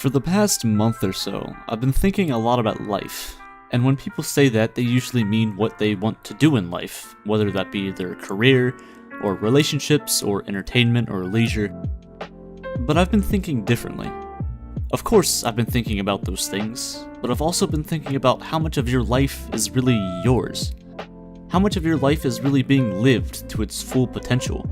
For the past month or so, I've been thinking a lot about life, and when people say that, they usually mean what they want to do in life, whether that be their career, or relationships, or entertainment, or leisure. But I've been thinking differently. Of course, I've been thinking about those things, but I've also been thinking about how much of your life is really yours. How much of your life is really being lived to its full potential.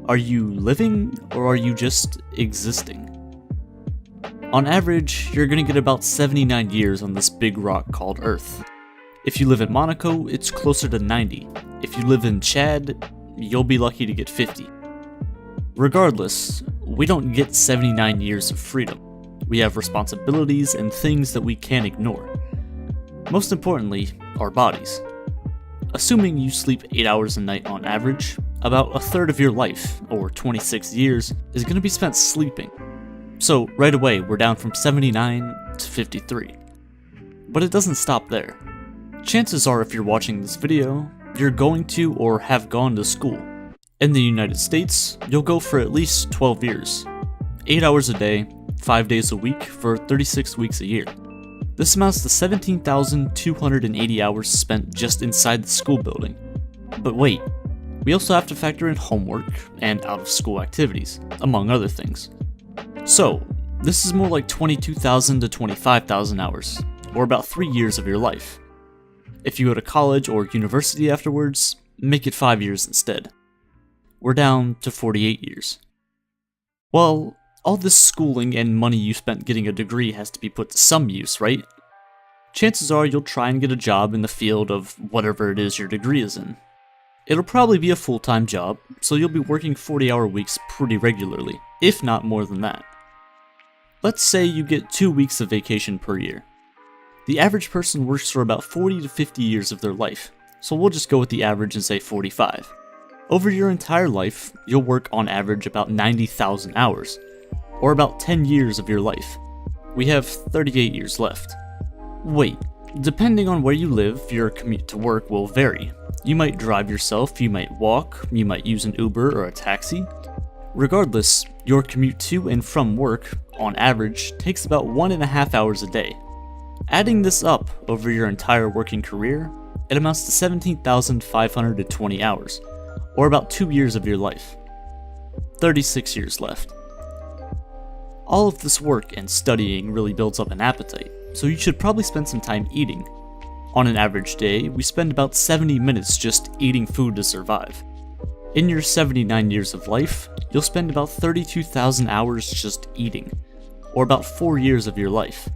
Are you living, or are you just existing? On average, you're gonna get about 79 years on this big rock called Earth. If you live in Monaco, it's closer to 90. If you live in Chad, you'll be lucky to get 50. Regardless, we don't get 79 years of freedom. We have responsibilities and things that we can't ignore. Most importantly, our bodies. Assuming you sleep 8 hours a night on average, about a third of your life, or 26 years, is going to be spent sleeping. So right away, we're down from 79 to 53. But it doesn't stop there. Chances are if you're watching this video, you're going to or have gone to school. In the United States, you'll go for at least 12 years. 8 hours a day, 5 days a week for 36 weeks a year. This amounts to 17,280 hours spent just inside the school building. But wait, we also have to factor in homework and out-of-school activities, among other things. So, this is more like 22,000 to 25,000 hours, or about 3 years of your life. If you go to college or university afterwards, make it 5 years instead. We're down to 48 years. Well, all this schooling and money you spent getting a degree has to be put to some use, right? Chances are you'll try and get a job in the field of whatever it is your degree is in. It'll probably be a full-time job, so you'll be working 40-hour weeks pretty regularly, if not more than that. Let's say you get 2 weeks of vacation per year. The average person works for about 40 to 50 years of their life, so we'll just go with the average and say 45. Over your entire life, you'll work on average about 90,000 hours, or about 10 years of your life. We have 38 years left. Wait, depending on where you live, your commute to work will vary. You might drive yourself, you might walk, you might use an Uber or a taxi. Regardless, your commute to and from work, on average, takes about 1.5 hours a day. Adding this up over your entire working career, it amounts to 17,520 hours, or about 2 years of your life. 36 years left. All of this work and studying really builds up an appetite, so you should probably spend some time eating. On an average day, we spend about 70 minutes just eating food to survive. In your 79 years of life, you'll spend about 32,000 hours just eating, or about 4 years of your life.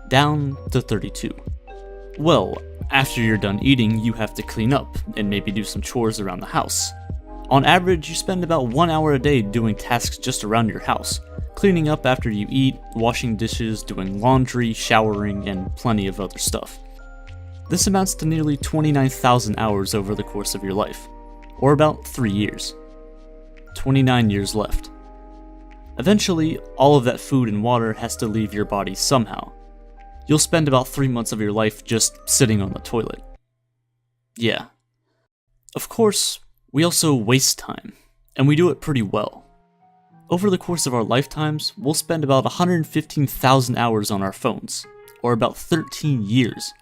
Down to 32. Well, after you're done eating, you have to clean up and maybe do some chores around the house. On average, you spend about 1 hour a day doing tasks just around your house, cleaning up after you eat, washing dishes, doing laundry, showering, and plenty of other stuff. This amounts to nearly 29,000 hours over the course of your life, or about 3 years. 29 years left. Eventually, all of that food and water has to leave your body somehow. You'll spend about 3 months of your life just sitting on the toilet. Yeah. Of course, we also waste time, and we do it pretty well. Over the course of our lifetimes, we'll spend about 115,000 hours on our phones, or about 13 years.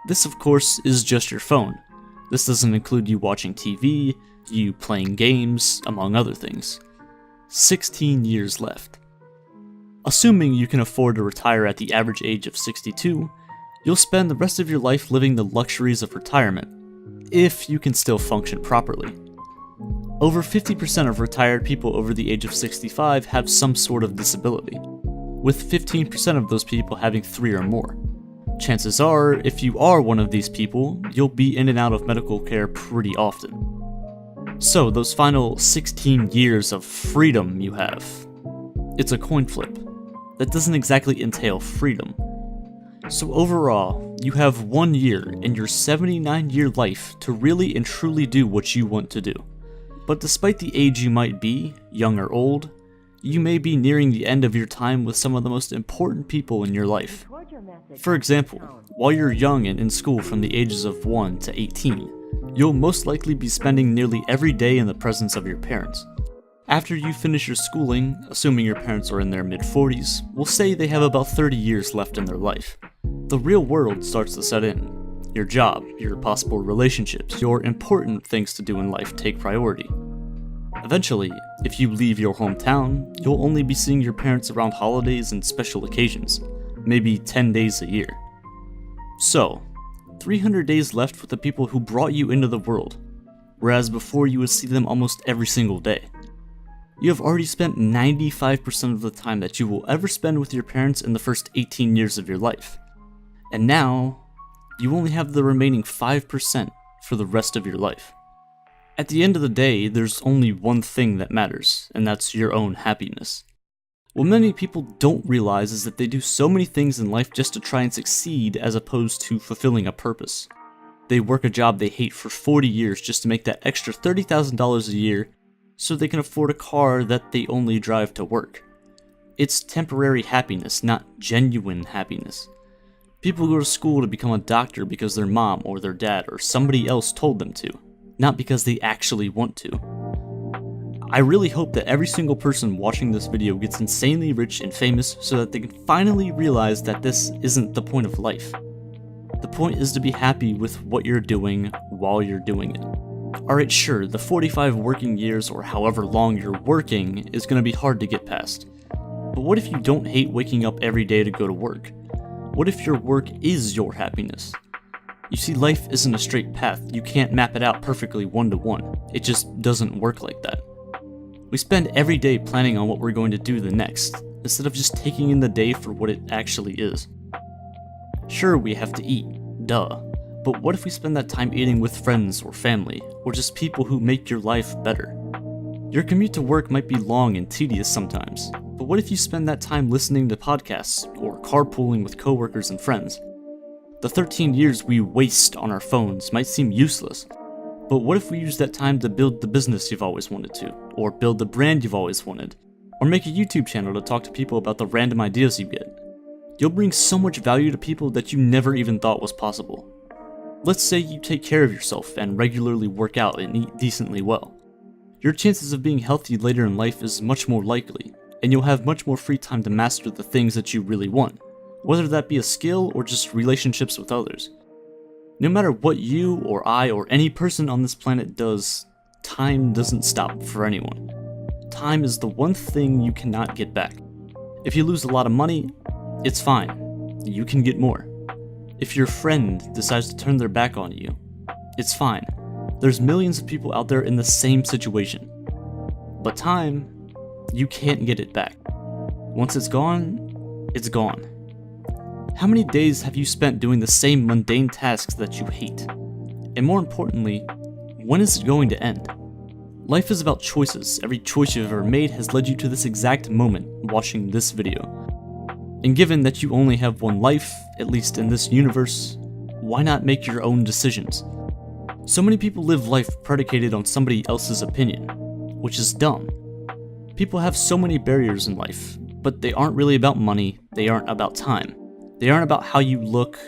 This, of course, is just your phone. This doesn't include you watching TV, you playing games, among other things. 16 years left. Assuming you can afford to retire at the average age of 62, you'll spend the rest of your life living the luxuries of retirement, if you can still function properly. Over 50% of retired people over the age of 65 have some sort of disability, with 15% of those people having 3 or more. Chances are, if you are one of these people, you'll be in and out of medical care pretty often. So those final 16 years of freedom you have, it's a coin flip. That doesn't exactly entail freedom. So overall, you have 1 year in your 79-year life to really and truly do what you want to do. But despite the age you might be, young or old, you may be nearing the end of your time with some of the most important people in your life. For example, while you're young and in school from the ages of 1 to 18, you'll most likely be spending nearly every day in the presence of your parents. After you finish your schooling, assuming your parents are in their mid-40s, we'll say they have about 30 years left in their life. The real world starts to set in. Your job, your possible relationships, your important things to do in life take priority. Eventually, if you leave your hometown, you'll only be seeing your parents around holidays and special occasions, maybe 10 days a year. So, 300 days left with the people who brought you into the world, whereas before you would see them almost every single day. You have already spent 95% of the time that you will ever spend with your parents in the first 18 years of your life. And now, you only have the remaining 5% for the rest of your life. At the end of the day, there's only one thing that matters, and that's your own happiness. What many people don't realize is that they do so many things in life just to try and succeed as opposed to fulfilling a purpose. They work a job they hate for 40 years just to make that extra $30,000 a year so they can afford a car that they only drive to work. It's temporary happiness, not genuine happiness. People go to school to become a doctor because their mom or their dad or somebody else told them to, not because they actually want to. I really hope that every single person watching this video gets insanely rich and famous so that they can finally realize that this isn't the point of life. The point is to be happy with what you're doing while you're doing it. Alright, sure, the 45 working years or however long you're working is going to be hard to get past. But what if you don't hate waking up every day to go to work? What if your work is your happiness? You see, life isn't a straight path. You can't map it out perfectly one-to-one. It just doesn't work like that. We spend every day planning on what we're going to do the next, instead of just taking in the day for what it actually is. Sure, we have to eat, duh. But what if we spend that time eating with friends or family, or just people who make your life better? Your commute to work might be long and tedious sometimes, but what if you spend that time listening to podcasts, or carpooling with coworkers and friends? The 13 years we waste on our phones might seem useless, but what if we use that time to build the business you've always wanted to, or build the brand you've always wanted, or make a YouTube channel to talk to people about the random ideas you get? You'll bring so much value to people that you never even thought was possible. Let's say you take care of yourself and regularly work out and eat decently well. Your chances of being healthy later in life is much more likely, and you'll have much more free time to master the things that you really want, whether that be a skill or just relationships with others. No matter what you or I or any person on this planet does, time doesn't stop for anyone. Time is the one thing you cannot get back. If you lose a lot of money, it's fine. You can get more. If your friend decides to turn their back on you, it's fine. There's millions of people out there in the same situation. But time, you can't get it back. Once it's gone, it's gone. How many days have you spent doing the same mundane tasks that you hate? And more importantly, when is it going to end? Life is about choices. Every choice you've ever made has led you to this exact moment watching this video. And given that you only have one life, at least in this universe, why not make your own decisions? So many people live life predicated on somebody else's opinion, which is dumb. People have so many barriers in life, but they aren't really about money, they aren't about time. They aren't about how you look,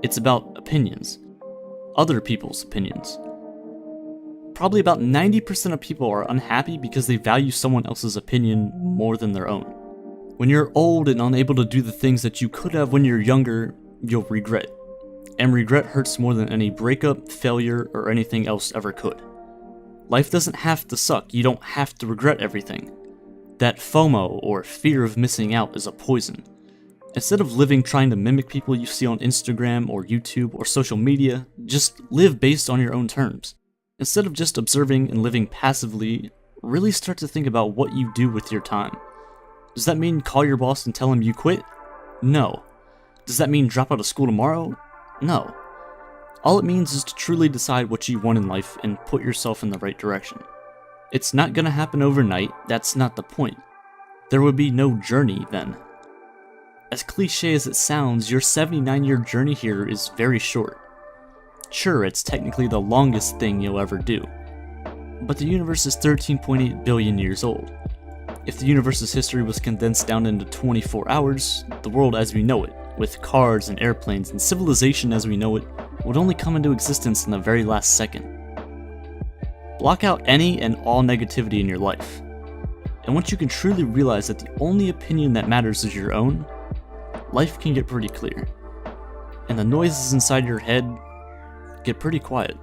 it's about opinions. Other people's opinions. Probably about 90% of people are unhappy because they value someone else's opinion more than their own. When you're old and unable to do the things that you could have when you're younger, you'll regret. And regret hurts more than any breakup, failure, or anything else ever could. Life doesn't have to suck, you don't have to regret everything. That FOMO, or fear of missing out, is a poison. Instead of living trying to mimic people you see on Instagram or YouTube or social media, just live based on your own terms. Instead of just observing and living passively, really start to think about what you do with your time. Does that mean call your boss and tell him you quit? No. Does that mean drop out of school tomorrow? No. All it means is to truly decide what you want in life and put yourself in the right direction. It's not gonna happen overnight, that's not the point. There would be no journey then. As cliche as it sounds, your 79-year journey here is very short. Sure, it's technically the longest thing you'll ever do. But the universe is 13.8 billion years old. If the universe's history was condensed down into 24 hours, the world as we know it, with cars and airplanes and civilization as we know it, would only come into existence in the very last second. Block out any and all negativity in your life. And once you can truly realize that the only opinion that matters is your own, life can get pretty clear. And the noises inside your head get pretty quiet.